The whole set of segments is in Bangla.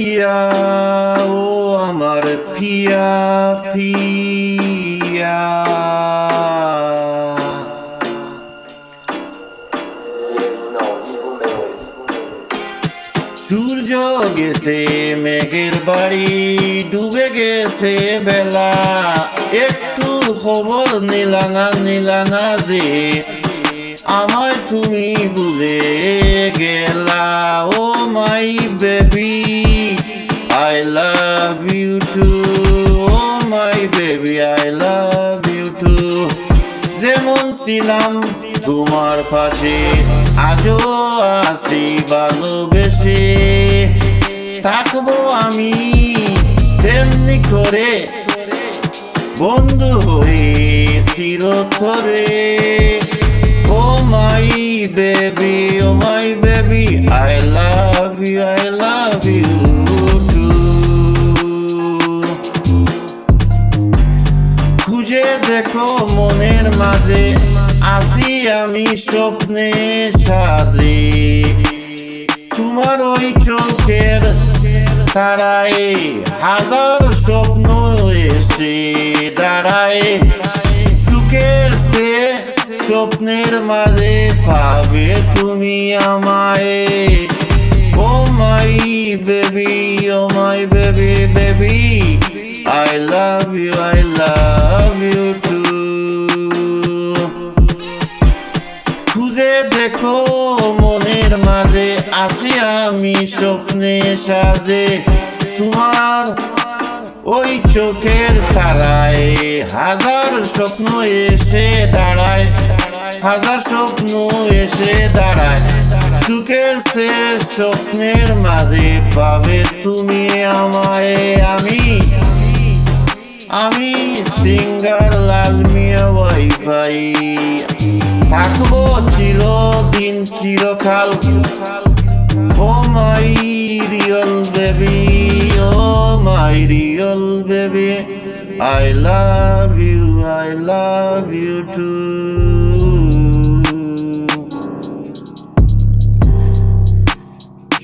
পিয়া ও আমার পিয়া পিয়া। সূর্য গেছে মেঘের বাড়ি, ডুবে গেছে বেলা, একটু খবর নিলানা যে আমায় তুমি ভুলে গেলা। Oh my baby I love you too, oh my baby I love you too. যেমন ছিলাম তোমার পাশে, আজও আছি ভালোবেসে, থাকবো আমি তেমনি করে বন্ধু হয়ে চিরতরে। Oh my baby, oh my baby I love you too. খুঁজে দেখো মনের মাঝে, আছি আমি স্বপ্নে সাজে, তোমার ওই চোখের তারায় হাজার স্বপ্ন এসে দাঁড়ায়। সুখের সে স্বপ্নের মাঝে পাবে তুমি আমায়। Oh my baby, oh my baby baby I love you too. খুঁজে দেখো মনের মাঝে, আছি আমি স্বপ্নে সাজে, তোমার ওই চোখের তারায় হাজার স্বপ্ন এসে দাঁড়ায়, হাজার স্বপ্ন এসে দাঁড়ায়। সুখের শেষ স্বপ্নের মাঝে পাবে তুমি আমায়। আমি সিঙ্গার লাল মিয়া ওয়াইফাই, থাকবো চিরদিন চিরকাল। Oh my real baby, oh my real baby I love you too.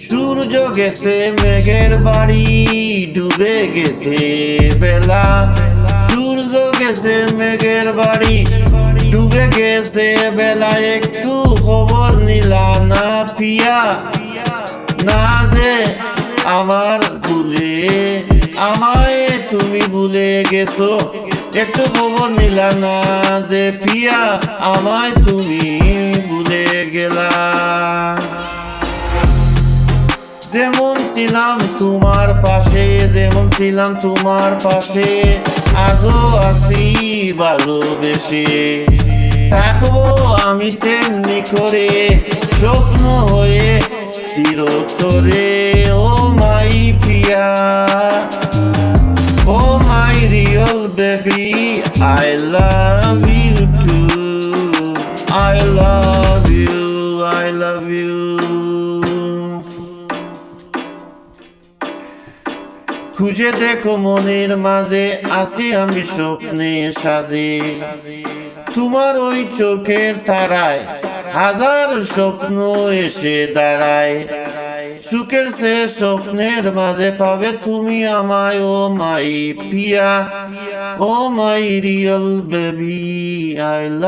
সূর্য গেছে মেঘের বাড়ি, ডুবে গেছে বেলা। সূর্য গেছে মেঘের বাড়ি, ডুবে গেছে বেলা, একটু খবর নিলা না পিয়া। না যে আমার ভুলে আমায় তুমি ভুলে গেছো, একটু খবর নিলা না যে পিয়া আমায় তুমি ভুলে গেলা। যেমন ছিলাম তোমার পাশে, যেমন ছিলাম তোমার পাশে, আজও আছি ভালোবেসে, থাকবো আমি তেমনি করে স্বপ্ন হয়ে চিরতরে। ও মাই পিয়া, oh my real baby I love you too, I love you. খুঁজে দেখো মনের মাঝে, আছি আমি স্বপ্নে সাজে, তোমার ওই চোখের তারায় হাজার স্বপ্ন এসে দাঁড়ায়। সুখের সে স্বপ্নের মাঝে পাবে তুমি আমায়। ও মাই পিয়া, oh my real baby I love